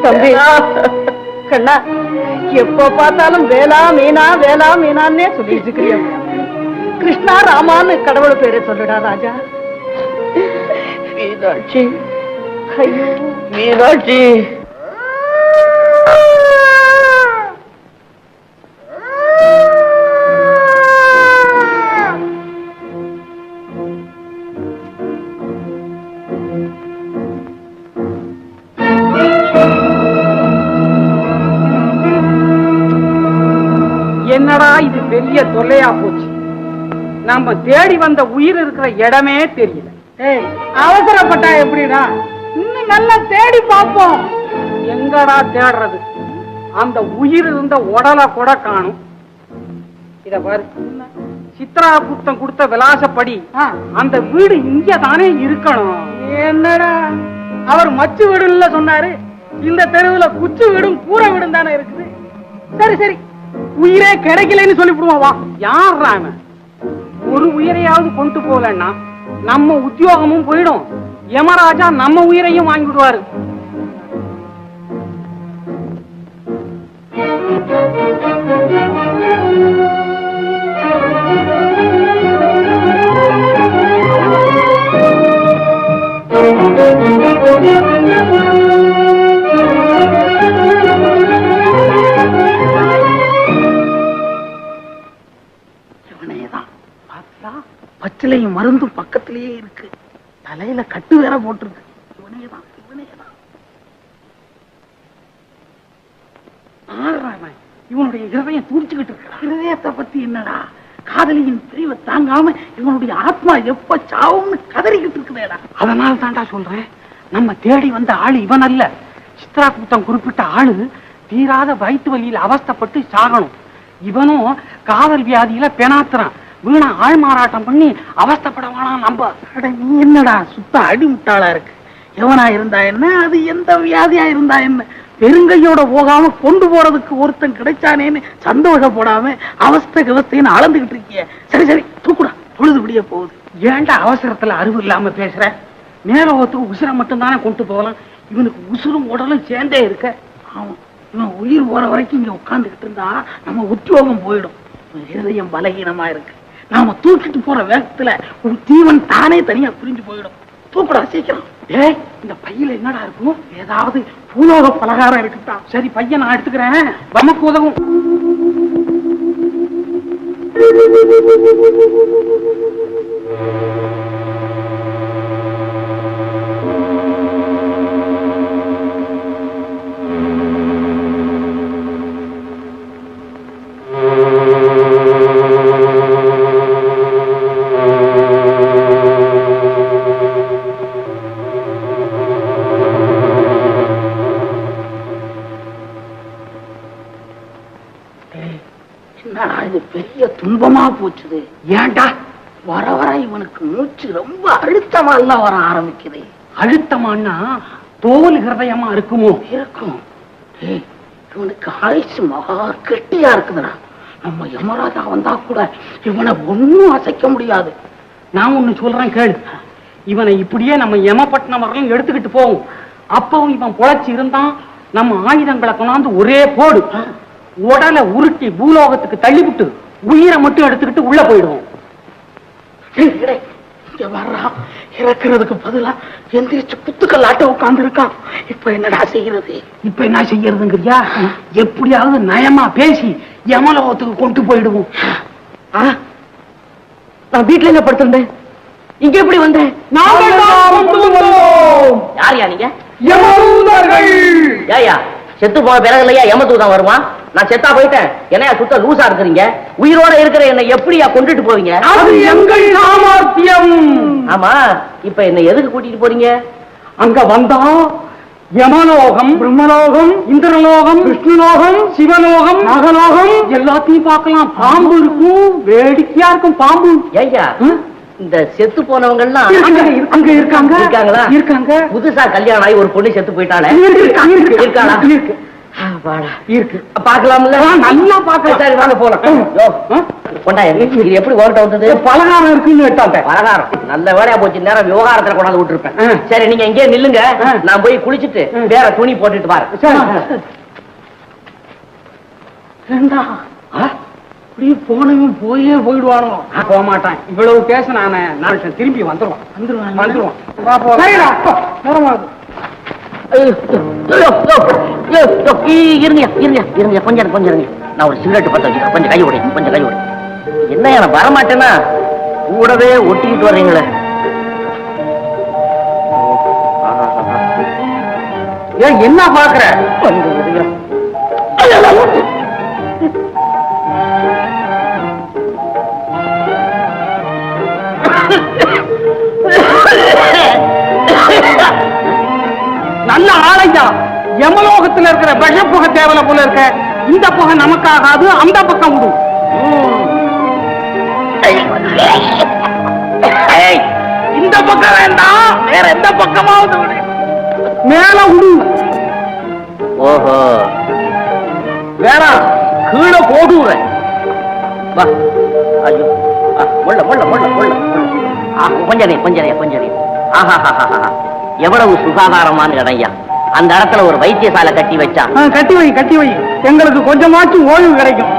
தம்பி கண்ணா, எப்ப பார்த்தாலும் வேளா மீனா வேளா மீனான்னே சொல்லிட்டு இருக்கிறியா? கிருஷ்ணா ராமான்னு கடவுள் பேரை சொல்லுடா ராஜா. மீனாட்சி, ஐயோ மீனாட்சி. என்னடா இது பெரிய தொல்லையா போச்சு. நம்ம தேடி வந்த உயிர் இருக்கிற இடமே தெரியல. அவசரப்பட்டா எப்படிடா? இன்னும் நல்லா தேடி பார்ப்போம். எங்கடா தேடுறது? அந்த உயிர் இருந்த உடலை கூட காணும். இத பாரு, சித்ரா குப்தம் கொடுத்த விலாசப்படி அந்த வீடு இங்க தானே இருக்கணும். என்னடா அவர் மச்சு வீடுல சொன்னாரு? இந்த தெருவுல குச்சு வீடும் கூரை வீடும் தானே இருக்குது. சரி சரி, உயிரே கிடைக்கலன்னு சொல்லிவிடுவா. யார் ராம? ஒரு உயிரையாவது கொண்டு போகலன்னா நம்ம உத்தியோகமும் போயிடும். யமராஜா நம்ம உயிரையும் வாங்கிடுவாரு. பச்சிலையும் மருந்தும் பக்கத்திலேயே இருக்கு. தலையில கட்டு வேற போட்டிருக்கு. இவனேதான் இவனேதான். இவனுடைய இருதயம் துடிச்சுக்கிட்டு இருக்கு. இருதயத்தை பத்தி என்னடா? காதலியின் பிரிவை தாங்காம இவனுடைய ஆத்மா எப்ப சாவும்னு கதறிக்கிட்டு இருக்குதேடா. அதனால தாண்டா சொல்றேன், நம்ம தேடி வந்த ஆளு இவன் அல்ல. சித்ரா குப்தம் குறிப்பிட்ட ஆளு தீராத வயிற்று வலியில் அவஸ்தைப்பட்டு சாகணும். இவனும் காதல் வியாதியில பெணாத்துறான். வீணா ஆள் மாறாட்டம் பண்ணி அவஸ்தைப்படவானா நம்ப. நீ என்னடா சுத்த அடிமுட்டாளா இருக்கு. எவனா இருந்தா என்ன, அது எந்த வியாதியா இருந்தா என்ன, பெருங்கையோட போகாம கொண்டு போறதுக்கு ஒருத்தன் கிடைச்சானேன்னு சந்தோஷப்படாம அவஸ்தை கவஸ்தைன்னு அளந்துகிட்டு இருக்கிய. சரி சரி தூக்குடா, பொழுது விடிய போகுது. ஏன்டா அவசரத்துல அறிவு இல்லாம பேசுற? மேலோகத்துக்கு உசுரை மட்டும் தானே கொண்டு போகலாம். இவனுக்கு உசுரும் உடலும் சேர்ந்தே இருக்க. ஆமா, இவன் உயிர் போற வரைக்கும் இங்க உட்கார்ந்துகிட்டு இருந்தா நம்ம உத்தியோகம் போயிடும். இருதயம் பலகீனமா இருக்கு. நாம தூக்கிட்டு போற வேகத்துல ஒரு தீவன் தானே தனியா பிரிஞ்சு போயிடும். தூக்குடா சீக்கிரம். ஏய், இந்த பையில என்னடா இருக்கும்? ஏதாவது பூலோக பலகாரம் இருக்குதா? சரி, பையன் நான் எடுத்துக்கிறேன், நமக்கு உதவும். இது பெரிய துன்பமா போச்சுது. ஏன்டா வர வர இவனுக்கு மூச்சு ரொம்ப அழுத்தமா எல்லாம் வர ஆரம்பிக்குது. அழுத்தமானா தோல் ஹிருதயமா இருக்குமோ? இருக்கும். இவனுக்கு ஆயுசு மகா கெட்டியா இருக்குதுடா. நம்ம யமராஜா வந்தா கூட இவனை ஒன்னும் அசைக்க முடியாது. நான் ஒண்ணு சொல்றேன் கேளு. இவனை இப்படியே நம்ம யமபட்டினம் வரலாம் எடுத்துக்கிட்டு போவோம். அப்பவும் இவன் பொழைச்சு இருந்தான், நம்ம ஆயுதங்களை கொண்டாந்து ஒரே போடு, உடலை உருட்டி பூலோகத்துக்கு தள்ளிவிட்டு உயிரை மட்டும் எடுத்துக்கிட்டு உள்ள போயிடுவோம். இறக்குறதுக்கு பதிலா எந்திரிச்சு குத்துக்கல்லாட்ட உட்கார்ந்து இருக்கான். இப்ப என்னடா செய்யறது? இப்ப என்ன செய்யறதுங்கறியா? எப்படியாவது நயமா பேசி யமலோகத்துக்கு கொண்டு போயிடுவோம். நான் வீட்டுல என்ன படுத்திருந்தேன், இங்க எப்படி வந்தேன்? யார் யா நீங்க? யமதூதர்கள். ஏயா செத்து போன பிறகு இல்லையா யமதூதன் வருவான்? நான் செத்தா போயிட்டேன், என்னையா சுத்த லூசா இருக்கிறீங்க? உயிரோட இருக்கிற என்னை எப்படியா கொண்டுட்டு போவீங்க? அது எங்கள் சாமர்த்தியம். ஆமா, இப்ப என்ன எதுக்கு கூட்டிட்டு போறீங்க? அங்க வந்தா யமலோகம், பிரம்மலோகம், இந்திரலோகம், விஷ்ணுலோகம், சிவலோகம், நாகலோகம் எல்லாத்தையும் பார்க்கலாம். பாம்பு இருக்கும், வேடிக்கையா இருக்கும் பாம்பு. ஏய்யா, இந்த செத்து போனவங்க எல்லாம் அங்க இருக்காங்களா? இருக்காங்க. புதுசா கல்யாணம் ஆகி ஒரு பொண்ணு செத்து போயிட்டாளே, இருக்காளா? அப்பாடா இருக்கு. பாக்கலாம்ல? நல்லா பாக்கலாம். சரி வாங்க போலாம். கொண்டா இது எப்படி ஓட்ட வந்தது? பலகாரம் இருக்குன்னு எடுத்தாட்டேன். பலகாரம் நல்ல வேலையா போச்சு. நேரம் விவகாரத்துல கொண்டாந்து விட்டுருப்பேன். சரி நீங்க இங்கே நில்லுங்க, நான் போய் குளிச்சுட்டு வேற துணி போட்டுட்டு வரேன். ஏண்டா இப்படி போனவன் போயிடுவானோ? போக மாட்டான். இவ்வளவு பேச நான் திரும்பி வந்துருவான். வந்துருவான். இருங்க கொஞ்சம் இருங்க. நான் ஒரு சிகரெட் பத்த வச்சுக்கிறேன். கொஞ்சம் கை விடு. என்ன நான் வரமாட்டேன்னா கூடவே ஒட்டிக்கிட்டு வர்றீங்களே. ஏன் என்ன பாக்குற? நல்ல ஆளையா. யமலோகத்தில் இருக்கிற விஷ புகை தேவலை போல இருக்க. இந்த புகை நமக்காகாது, அந்த பக்கம் விடும். இந்த பக்கம் வேண்டாம், வேற எந்த பக்கமாவது விடு. மேல விடு. ஓஹோ வேற கீழே போடுறேன். ஐயோ கொஞ்சம் எவ்வளவு சுகாதாரமான இடையா. அந்த இடத்துல ஒரு வைத்தியசாலை கட்டி வச்சா. கட்டி வை. எங்களுக்கு கொஞ்சமாச்சும் ஓய்வு கிடைக்கும்.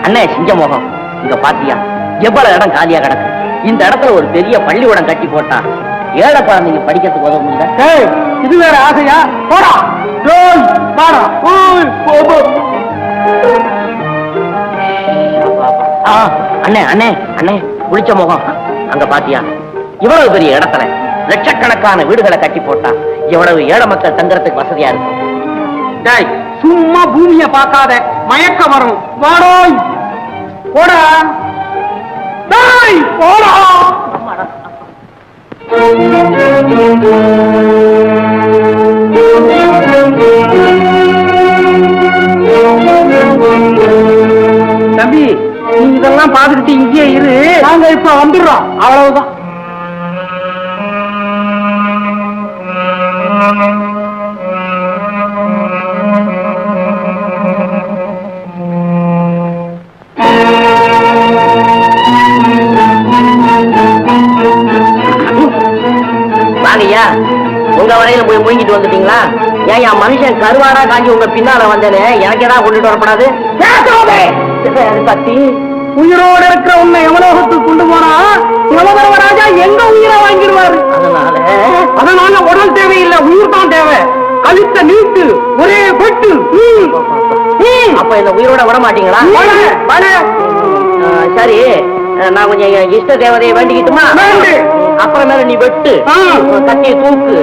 அண்ணே சிங்கமோகம், இங்க பாத்தியா எவ்வளவு இடம் காலியா கிடக்கு. இந்த இடத்துல ஒரு பெரிய பள்ளிக்கூடம் கட்டி போட்டா ஏழை குழந்தைங்க படிக்கிறதுக்கு உதவும் இல்ல. இது வேற ஆசையா? போடா அண்ணே குளிச்ச முகம், அங்க பாத்தியா இவ்வளவு பெரிய இடத்துல லட்சக்கணக்கான வீடுகளை கட்டி போட்டா எவ்வளவு ஏழை மக்கள் தங்கறதுக்கு வசதியா இருக்கும். சும்மா பூமிய பார்க்காத, மயக்க வரும். வாடோய் போடா போடா. தம்பி நீ இதெல்லாம் பாத்துக்கிட்டு இங்கே இரு, நாங்க இப்ப வந்துடுறோம். அவ்வளவுதான். வாங்கய்யா, உங்க வரையில போய் முழுங்கிட்டு வந்துட்டீங்களா? ஏன் மனுஷன் கருவாடா காஞ்சி உங்க பின்னால வந்தேன்னு எனக்கு ஏதாவது கொண்டுட்டு வரப்படாது? கத்தி உயிரோடு இருக்கிற உன்னை யமலோகத்துக்கு கொண்டு போனா யமதர்மராஜா எங்க உயிரை வாங்கிடுவாரு. அதனால உடல் தேவையில்லை, உயிர் தான் தேவை. கழுத்த நீட்டு ஒரே கொட்டு. அப்ப இந்த உயிரோட விட மாட்டீங்களா? சரி, நான் கொஞ்சம் இஷ்ட தேவதையை வேண்டிக்கிட்டுமா? அப்புறமேல நீ வெட்டு, கட்டியை தூக்கு.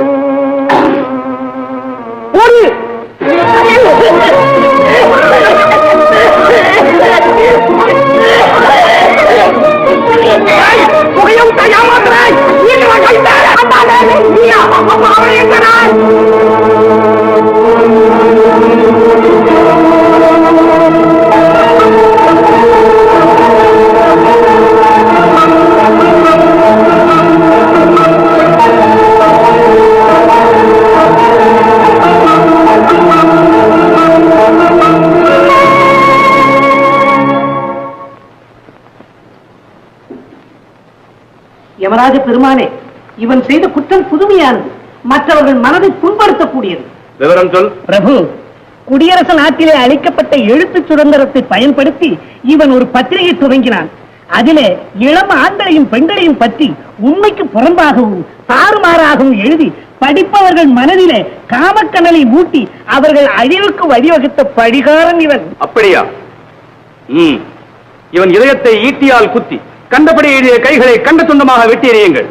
யமராஜ பெருமானே, இவன் செய்த குற்றம் புதுமையானது, மற்றவர்கள் மனதை புண்படுத்தக்கூடியது. விவரம் சொல். பிரபு, குடியரசு நாட்டிலே அளிக்கப்பட்ட எழுத்து சுதந்திரத்தை பயன்படுத்தி இவன் ஒரு பத்திரிகை துவங்கினான். அதிலே இளம் ஆண்களையும் பெண்களையும் பற்றி உண்மைக்கு புறம்பாகவும் தாறுமாறாகவும் எழுதி படிப்பவர்கள் மனதிலே காமக்கனலை ஊட்டி அவர்கள் அழிவுக்கு வழிவகுத்த படிகாரன் இவன். அப்படியா? இவன் இதயத்தை ஈட்டியால் குத்தி கண்டபடி எழுதிய கைகளை கண்ட துண்டமாக வெட்டி எறியுங்கள்.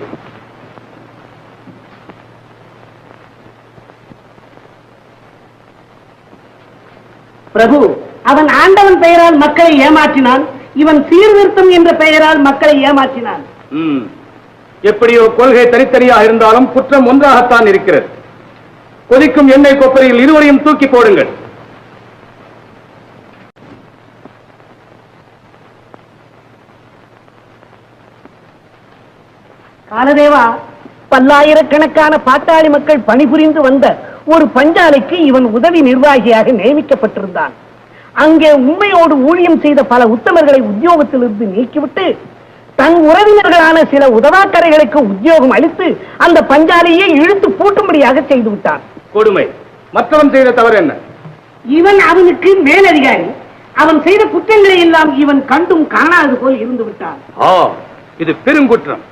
பிரபு, அவன் ஆண்டவன் பெயரால் மக்களை ஏமாற்றினான், இவன் சீர்திருத்தம் என்ற பெயரால் மக்களை ஏமாற்றினான். எப்படியோ கொள்கை தனித்தனியாக இருந்தாலும் குற்றம் ஒன்றாகத்தான் இருக்கிறது. கொதிக்கும் எண்ணெய் கொப்பரையில் இருவரையும் தூக்கி போடுங்கள். காலதேவா, பல்லாயிரக்கணக்கான பாட்டாளி மக்கள் பணிபுரிந்து வந்த ஒரு பஞ்சாலைக்கு இவன் உதவி நிர்வாகியாக நியமிக்கப்பட்டிருந்தான். அங்கே உண்மையோடு ஊழியம் செய்த பல உத்தமர்களை உத்தியோகத்திலிருந்து நீக்கிவிட்டு தன் உறவினர்களான சில உதவாக்கரைகளுக்கு உத்தியோகம் அளித்து அந்த பஞ்சாலையை இழுத்து பூட்டும்படியாக செய்து விட்டான். கொடுமை. மற்றவன் செய்த தவறு என்ன? இவன் அவனுக்கு மேலதிகாரி. அவன் செய்த குற்றங்களை எல்லாம் இவன் கண்டும் காணாது போல் இருந்து விட்டான். இது பெருங்குற்றம்.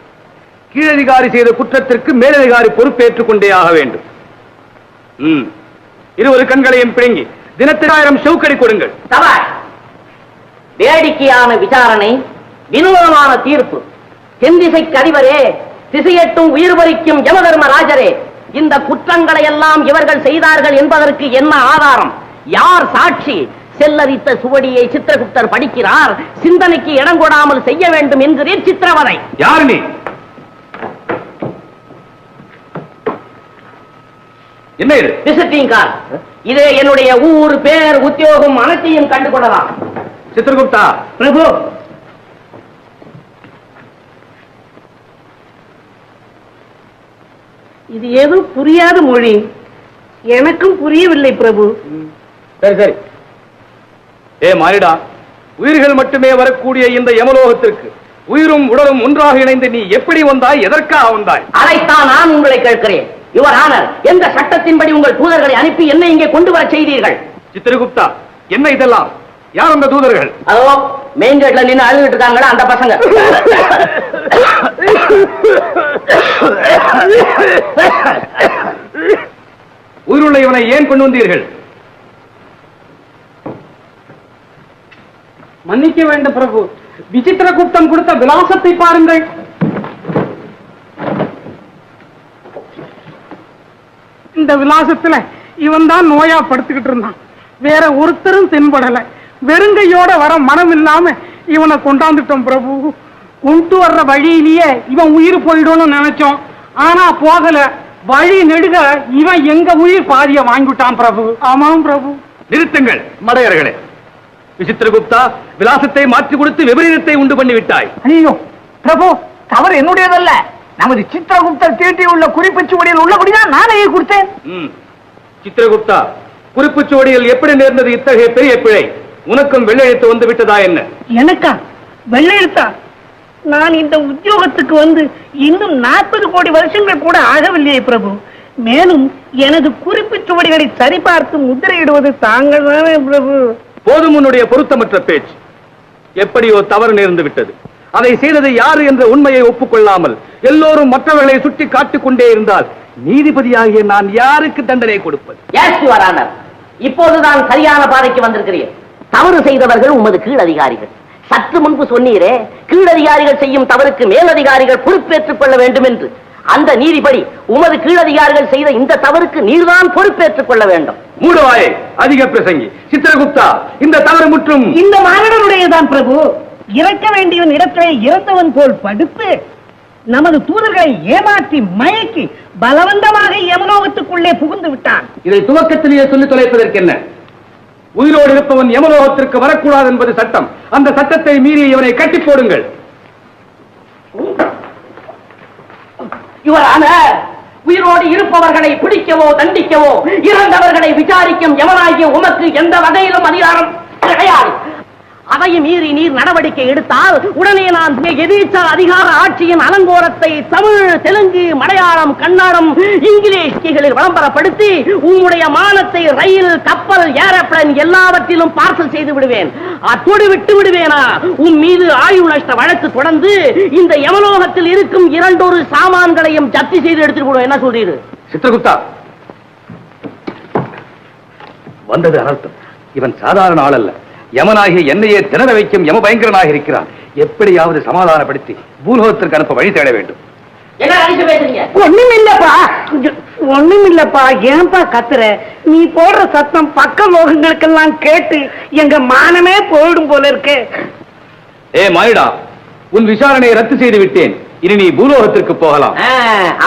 கீழதிகாரி செய்த குற்றத்திற்கு மேலதிகாரி பொறுப்பேற்றுக் கொண்டே ஆக வேண்டும். இருவரு கண்களையும் பிடுங்கி தினத்துக்கு 1000 செவுக்கடி கொடுங்கள். வேடிக்கையான விசாரணை, வினோதமான தீர்ப்பு. தென்திசைக்கு அதிபரே, திசையட்டும் உயிர் பறிக்கும் யமதர்மராஜரே, இந்த குற்றங்களை எல்லாம் இவர்கள் செய்தார்கள் என்பதற்கு என்ன ஆதாரம்? யார் சாட்சி? செல்லரித்த சுவடியை சித்திரகுப்தர் படிக்கிறார். சிந்தனைக்கு இடம் கொடாமல் செய்ய வேண்டும் என்கிறீர் சித்திரவதை. யார் நீ? என்ன இது? Visiting card. இதே என்னுடைய ஊர், பேர், உத்தியோகம் அனைத்தையும் கண்டுகொள்ளலாம். சித்திரகுப்தா. பிரபு, இது ஏதோ புரியாத மொழி. எனக்கும் புரியவில்லை பிரபு. சரி சரி. மாறிடா, உயிர்கள் மட்டுமே வரக்கூடிய இந்த யமலோகத்திற்கு உயிரும் உடலும் ஒன்றாக இணைந்து நீ எப்படி வந்தாய்? எதற்காக வந்தாய்? அதைத்தான் நான் உங்களை கேட்கிறேன். யுவர் ஆனர், எந்த சட்டத்தின்படி உங்கள் தூதர்களை அனுப்பி என்னை இங்கே கொண்டு வர செய்தீர்கள்? சித்திரகுப்தா, என்ன இதெல்லாம்? யார் அந்த தூதர்கள்? அதோ மெயின் கேட்ல நின்று அழுதுட்டு இருக்காங்களா அந்த பசங்க. உயிருள்ள இவனை ஏன் கொண்டு வந்தீர்கள்? மன்னிக்க வேண்டும் பிரபு, விசித்திரகுப்தன் கொடுத்த விலாசத்தை பாருங்கள். இந்த விலாசத்துல இவன் தான் நோயா படுத்துக்கிட்டு இருந்தான். வேற ஒருத்தரும் தென்படல. வெறுங்கையோட வர மனம் இல்லாம இவனை கொண்டாந்துட்டோம் பிரபு. கொண்டு வர்ற வழியிலேயே இவன் உயிர் போயிடும்னு நினைச்சோம். ஆனா போகல. வழி நெடுக இவன் எங்க உயிர் பாதிய வாங்கிவிட்டான் பிரபு. ஆமாம் பிரபு. நிறுத்துங்கள் மடையர்களே. விசித்திரகுப்தா, விலாசத்தை மாற்றி கொடுத்து விபரீதத்தை உண்டு பண்ணி விட்டாய். ஐயோ பிரபு, தவறு என்னுடையதல்ல. நமது சித்திரகுப்தர் தீட்டியுள்ள குறிப்புச்சுவடியில் உள்ளபடிதான் நானே கொடுத்தேன். சித்திரகுப்தா, குறிப்புச்சுவடியில் எப்படி நேர்ந்தது இத்தகைய பெரிய பிழை? உனக்கும் வெள்ளையெழுத்து வந்து விட்டதா என்ன? எனக்கா வெள்ளையெழுத்தா? நான் இந்த உத்தியோகத்துக்கு வந்து இன்னும் 40 கோடி வருஷங்கள் கூட ஆகவில்லையே பிரபு. மேலும் எனது குறிப்புச்சுவடிகளை சரிபார்த்து முத்திரையிடுவது தாங்கள் தானே பிரபு. போதும் உன்னுடைய பொருத்தமற்ற பேச்சு. எப்படியோ தவறு நேர்ந்து விட்டது. அதை செய்தது யாரு என்ற உண்மையை ஒப்புக்கொள்ளாமல் எல்லோரும் மற்றவர்களை சுட்டி காட்டிக் கொண்டே இருந்தால் நீதிபதியாகிய நான் யாருக்கு தண்டனை கொடுப்பது? இப்போதுதான் சரியான பாதைக்கு வந்திருக்கிறேன். தவறு செய்தவர்கள் உமது கீழதிகாரிகள். சற்று முன்பு சொன்னீரே, கீழதிகாரிகள் செய்யும் தவறுக்கு மேலதிகாரிகள் பொறுப்பேற்றுக் கொள்ள வேண்டும் என்று. அந்த நீதிபடி உமது கீழதிகாரிகள் செய்த இந்த தவறுக்கு நீர்தான் பொறுப்பேற்றுக் கொள்ள வேண்டும். மூடுவாயே, அதிக பிரசங்கி. சித்திரகுப்தா, இந்த தவறு முற்றும் இந்த மாநிலனுடையதான் பிரபு. இறக்க வேண்டியவன் இடத்திலே இறந்தவன் போல் படுத்து நமது தூதர்களை ஏமாற்றி மயக்கி பலவந்தமாக யமலோகத்துக்குள்ளே புகுந்து விட்டான். இதை துவக்கத்திலேயே சொல்லி தொலைப்பதற்கு என்ன? உயிரோடு இருப்பவன் யமலோகத்திற்கு வரக்கூடாது என்பது சட்டம். அந்த சட்டத்தை மீறி இவனை கட்டி போடுங்கள். உயிரோடு இருப்பவர்களை பிடிக்கவோ தண்டிக்கவோ இறந்தவர்களை விசாரிக்கும் யமனாகிய உமக்கு எந்த வகையிலும் அதிகாரம் கிடையாது. அதையும் மீறி நீர் நடவடிக்கை எடுத்தால் உடனே நான் எதிர்த்தால் அதிகார ஆட்சியின் அலங்கோரத்தை தமிழ், தெலுங்கு, மலையாளம், கன்னடம், இங்கிலீஷ்களில் விளம்பரப்படுத்தி உம்முடைய மானத்தை ரயில், கப்பல், ஏரோப்ளேன் எல்லாவற்றிலும் பார்சல் செய்து விடுவேன். அத்தோடு விட்டு விடுவேனா, உன் மீது ஆயுள் நஷ்ட வழக்கு தொடர்ந்து இந்த யமலோகத்தில் இருக்கும் 2 சாமான்களையும் ஜப்தி செய்து எடுத்துட்டு போடுவேன். என்ன சொல்றீரு? சித்திரகுப்தா, வந்தது அனர்த்தம். இவன் சாதாரண ஆள் அல்ல. யமனாகிய என்னையே திணற வைக்கும் யம பயங்கரனாக இருக்கிறான். எப்படியாவது சமாதானப்படுத்தி பூலோகத்திற்கு அனுப்ப வழி தேட வேண்டும். ஒண்ணுமில்லப்பா. ஏன்பா கத்துற? நீ போடுற சத்தம் பக்க லோகங்களுக்கெல்லாம் கேட்டு எங்க மானமே போயிடும் போல இருக்கு. மாயிடா, உன் விசாரணையை ரத்து செய்து விட்டேன். இனி நீ பூலோகத்திற்கு போகலாம்.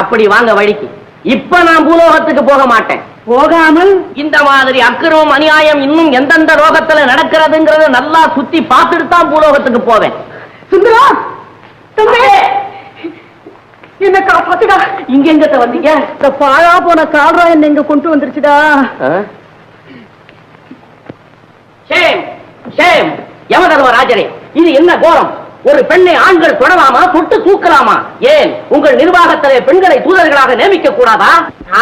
அப்படி வாங்க வழிக்கு. இப்ப நான் பூலோகத்துக்கு போக மாட்டேன். போகாமல் இந்த மாதிரி அக்கிரமம், அநியாயம் இன்னும் எந்தெந்த லோகத்துல நடக்கிறதுங்கிறத நல்லா சுத்தி பார்த்துட்டு தான் பூலோகத்துக்கு போவேன். சுந்தரா, என்ன காப்பாத்துடா. இங்க எங்க வந்தீங்க? இந்த பாழா போன கால்ரா என்ன இங்க கொண்டு வந்துருச்சுடா. ஷேம் ஷேம் யமதர்மராஜரே, இது என்ன கோரம்? ஒரு பெண்ணை ஆண்கள் தொடலாமா, தொட்டு தூக்கலாமா? ஏன் உங்கள் நிர்வாகத்திலே பெண்களை தூதர்களாக நியமிக்க கூடாதா?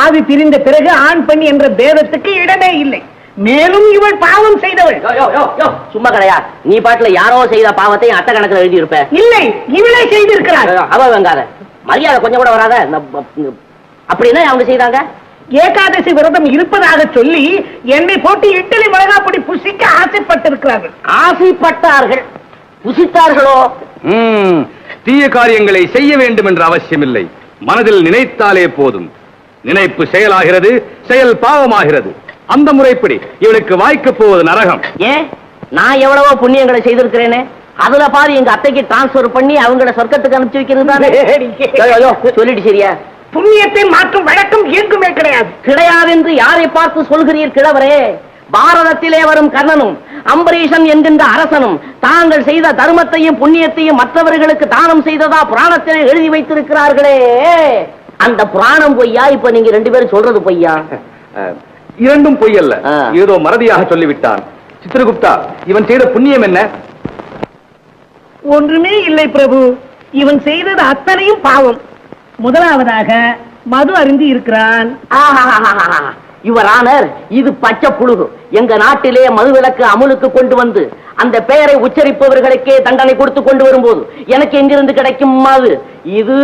ஆவி பிரிந்த பிறகு ஆண் பெண் என்ற பேதத்துக்கு இடமே இல்லை. மேலும் இவள் பாவம் செய்தவள். சும்மா கிடையா, நீ பாட்டுல யாரோ செய்த பாவத்தை அட்ட கணக்கில் எழுதி இருப்ப. இல்லை, இவளே செய்திருக்கிறாள். அவ வெங்காத மரியாதை கொஞ்சம் கூட வராத. அப்படின்னா அவங்க செய்தாங்க. ஏகாதசி விரதம் இருப்பதாக சொல்லி என்னை போட்டு இட்லி மிளகாப்பொடி புசிக்க ஆசைப்பட்டிருக்கிறார்கள். ஆசைப்பட்டார்கள், புசித்தார்களோ? தீய காரியங்களை செய்ய வேண்டும் என்ற அவசியமில்லை. மனதில் நினைத்தாலே போதும். நினைப்பு செயலாகிறது, செயல் பாவமாகிறது. அந்த முறைப்படி இவளுக்கு வாய்க்க போவது நரகம். ஏன், நான் எவ்வளவோ புண்ணியங்களை செய்திருக்கிறேனே, அதுல பாதி எங்க அத்தைக்கு டிரான்ஸ்பர் பண்ணி அவங்கள சொர்க்கத்துக்கு அனுப்பிச்சு வைக்கிறது தானே. சொல்லிட்டு சரியா? புண்ணியத்தை மாற்றும் வழக்கம் எங்குமே கிடையாது. கிடையாது என்று யாரை பார்த்து சொல்கிறீர் கிழவரே? பாரதத்திலே வரும் கர்ணனும் அம்பரீஷன் என்கின்ற அரசனும் தாங்கள் செய்த தர்மத்தையும் புண்ணியத்தையும் மற்றவர்களுக்கு தானம் செய்ததா புராணத்திலே எழுதி வைத்திருக்கிறார்களே. அந்த புராணம் பொய்யா? இப்ப நீங்க ரெண்டு பேரும் சொல்றது பொய்யா? இரண்டும் பொய் அல்ல, ஏதோ மறதியாக சொல்லிவிட்டான். சித்திரகுப்தா, இவன் செய்த புண்ணியம் என்ன? ஒன்றுமே இல்லை பிரபு. இவன் செய்தது அத்தனையும் பாவம். முதலாவதாக மது அருந்தி இருக்கிறான். யுவர் ஆனர், இது பச்சை புழுகு. எங்க நாட்டிலே மதுவிலக்கு அமுலுக்கு கொண்டு வந்து அந்த பெயரை உச்சரிப்பவர்களுக்கே தண்டனை கொடுத்து கொண்டு வரும்போது எனக்கு எங்கிருந்து கிடைக்கும் மது? இது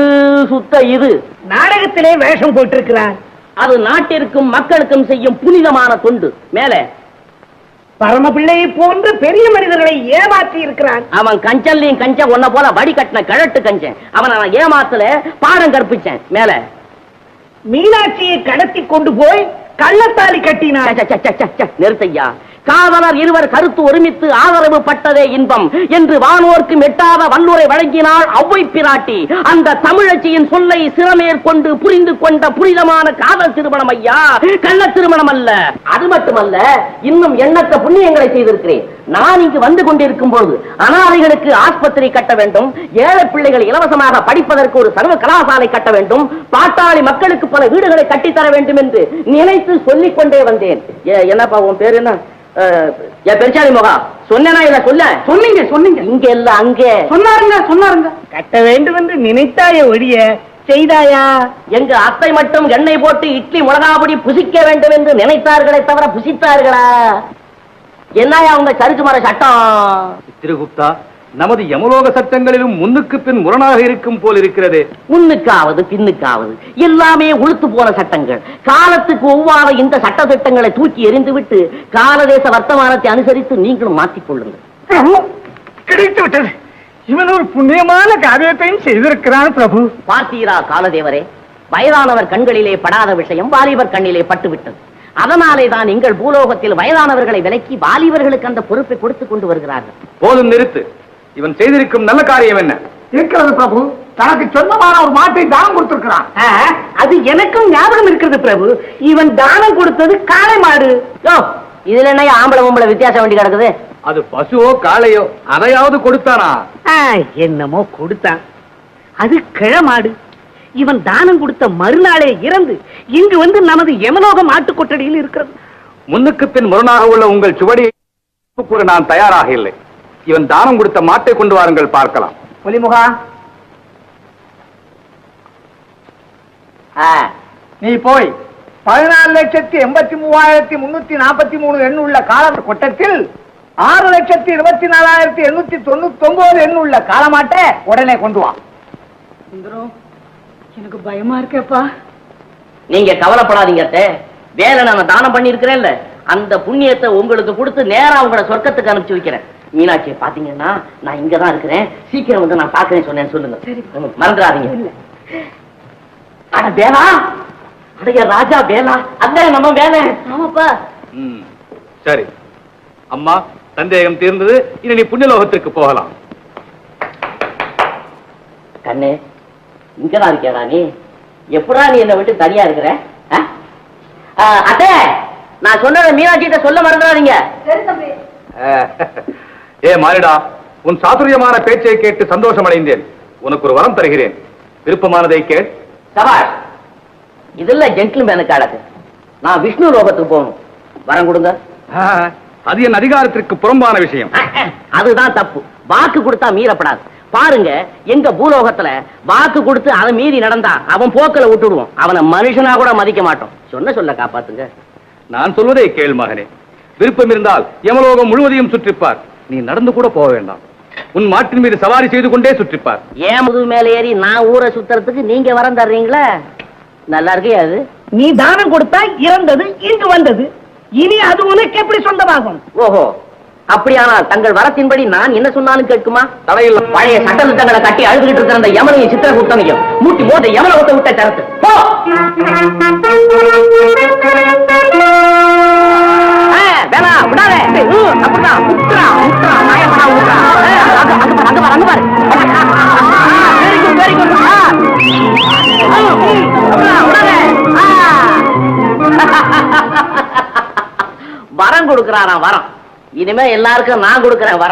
சுத்த இது. நாடகத்திலே வேஷம் போட்டிருக்கிறான். அது நாட்டிற்கும் மக்களுக்கும் செய்யும் புனிதமான தொண்டு. மேலே பரமபிள்ளையை போன்று பெரிய மனிதர்களை ஏமாற்றி இருக்கிறான். அவன் கஞ்சல்லையும் கஞ்ச ஒன்ன போல வடி கட்டின கழட்டு கஞ்சன். அவன் நான் ஏமாத்துல பாடம் கற்பிச்சேன். மேல மீனாட்சியை கடத்தி கொண்டு போய் கள்ளத்தாலி கட்டினார். நிறுத்தையா. காதலர் இருவர் கருத்து ஒருமித்து ஆதரவு பட்டதே இன்பம் என்று வானோர்க்கு எட்டாத வல்லுரை வழங்கினாள் ஔவை பிராட்டி. அந்த தமிழச்சியின் சொல்லை சிறமேற்கொண்டு புரிந்து கொண்ட புனிதமான காதல் திருமணம் ஐயா, கள்ள திருமணம் அல்ல. அது மட்டுமல்ல, இன்னும் எண்ணற்ற புண்ணியங்களை செய்திருக்கிறேன். நான் இங்கு வந்து கொண்டிருக்கும் போது அனாதைகளுக்கு ஆஸ்பத்திரி கட்ட வேண்டும், ஏழை பிள்ளைகள் இலவசமாக படிப்பதற்கு ஒரு சர்வ கலாசாலை கட்ட வேண்டும், பாட்டாளி மக்களுக்கு பல வீடுகளை கட்டித்தர வேண்டும் என்று நினைத்து சொல்லிக் கொண்டே வந்தேன். என்னப்பா உன் பேர் என்ன? பெருச்சாலி முகா. சொன்னா இல்ல? சொல்ல சொன்னீங்க சொன்னீங்க. இங்க இல்ல அங்கே சொன்னாருங்க. கட்ட வேண்டும் என்று நினைத்தாய ஒழிய செய்தாயா? எங்க அத்தை மட்டும் எண்ணெய் போட்டு இட்லி மிளகாபொடி புசிக்க வேண்டும் என்று நினைத்தார்களே தவிர புசித்தார்களா? என்னையா உங்க சருக்கு மர சட்டம்? சித்திரகுப்தா, நமது யமலோக சட்டங்களிலும் முன்னுக்கு பின் முரணாக இருக்கும் போல் இருக்கிறது. முன்னுக்காவது பின்னுக்காவது எல்லாமே உளுத்து போன சட்டங்கள். காலத்துக்கு ஒவ்வாத இந்த சட்ட திட்டங்களை தூக்கி எறிந்து விட்டு காலதேச வர்த்தமானத்தை அனுசரித்து நீங்களும் மாற்றிக் கொள்ளுங்கள். கிடைத்து விட்டது. இவன் ஒரு புண்ணியமான காரியத்தையும் செய்திருக்கிறான் பிரபு. பார்த்தீரா காலதேவரே, வயதானவர் கண்களிலே படாத விஷயம் வாலிபர் கண்ணிலே பட்டுவிட்டது. அதனாலே தான் எங்கள் பூலோகத்தில் வயதானவர்களை விலக்கி வாலிபர்களுக்கு அந்த பொறுப்பை கொடுத்துக் கொண்டு வருகிறார்கள். போதும், நிறுத்து. இவன் செய்திருக்கும் நல்ல காரியம் என்ன? இருக்கிறது பிரபு. தனக்கு சொந்தமான ஒரு மாட்டை தானம் கொடுத்திருக்கிறான். அது எனக்கும் ஞாபகம் இருக்கிறது பிரபு. இவன் தானம் கொடுத்தது காளை மாடு. இதுல என்ன ஆம்பளை பொம்பளை வித்தியாசம் வேண்டி கிடக்குது? அது பசுவோ காளையோ, அதையாவது கொடுத்தானா? என்னமோ கொடுத்தான். அது கிழமாடு. இவன் தானம் கொடுத்த மறுநாளே இறந்து இங்கு வந்து நமது யமலோக மாட்டு கொட்டடியில் இருக்கிறது. முன்னுக்கு பின் முரணாக உள்ள உங்கள் சுவடியை கூற நான் தயாராக இல்லை. இவன் தானம் கொடுத்த மாட்டை கொண்டு வாருங்கள், பார்க்கலாம். புலிமுகா, நீ போய் 14,83,343 எண் உள்ள கால கொட்டத்தில் 6,24,899 எண் உள்ள காலமாட்டை உடனே கொண்டு வா. எனக்கு பயமா இருக்கேப்பா. நீங்க கவலைப்படாதீங்க அத்தை. வேலை நான் தானம் பண்ணி இருக்கிறேன்ல, அந்த புண்ணியத்தை உங்களுக்கு கொடுத்து நேரா உங்களை சொர்க்கத்துக்கு அனுப்பிச்சு வைக்கிறேன். மீனாட்சியை பாத்தீங்கன்னா நான் இங்கதான் இருக்கிறேன், சீக்கிரம் வந்து நான் பாக்குறேன் சொன்னேன்னு சொல்லுங்க. மறந்துடாதீங்க. அட வேலா, அடைய ராஜா வேலா, அதான் நம்ம வேலை. ஆமாப்பா. சரி அம்மா, சந்தேகம் தீர்ந்தது. இனி நீ புண்ணியலோகத்திற்கு போகலாம். கண்ணே, இங்கதான் இருக்கியாடா நீ? எப்படா நீ என்னை விட்டு தனியா இருக்கிற? அத்தை, நான் சொன்னதை மீனாட்சிகிட்ட சொல்ல மறந்துடாதீங்க. ஏ மாரிடா, உன் சாதுரியமான பேச்சை கேட்டு சந்தோஷம் அடைந்தேன். உனக்கு ஒரு வரம் தருகிறேன். விருப்பமானதை கேள். சபாஷ், இதுல ஜென்டில்மேனுக்கு அழகு. நான் விஷ்ணு லோகத்துக்கு போகணும், வரம் கொடுங்க. அது என் அதிகாரத்திற்கு புறம்பான விஷயம். அதுதான் தப்பு. வாக்கு கொடுத்தா மீறப்படாது. பாருங்க, எங்க பூலோகத்துல வாக்கு கொடுத்து அதை மீறி நடந்தா அவன் போக்கல விட்டுடுவோம். அவனை மனுஷனா கூட மதிக்க மாட்டோம். சொல்ல காப்பாத்துங்க. நான் சொல்வதை கேள் மகனே. விருப்பம் இருந்தால் யமலோகம் முழுவதையும் சுற்றிப்பார். நீ நடந்து கூட போக வேண்டாம். உன் மாட்டின் மீது சவாரி செய்து கொண்டே சுற்றிப்பார். ஏன் முதுகு மேல ஏறி நான் ஊரை சுத்துறதுக்கு நீங்க வரம் தர்றீங்களா? நல்லா இருக்கே. அது நீ தானம் கொடுத்தா இறந்தது இங்கு வந்தது, இனி அது உனக்கு எப்படி சொந்தமாகும்? ஓஹோ, அப்படியானால் தங்கள் வரத்தின்படி நான் என்ன சொன்னாலும் கேட்குமா? தடையில் பழைய சட்ட திட்டங்களை கட்டி அழுதுகிட்டு இருக்கிற அந்த யமனையும் சித்திரகுப்தனையும் மூட்டி மோத யமலோகத்தை விட்ட தரத்து போ. வேணா விடாத. அப்படிதான் முற்றா முற்றா நாயப்படா முற்றா. அங்க பாரு. Very good very good. வரம் கொடுக்கிறாராம் வரம். இனிமே எல்லாருக்கும் நான் கொடுக்கிறேன் வரம்.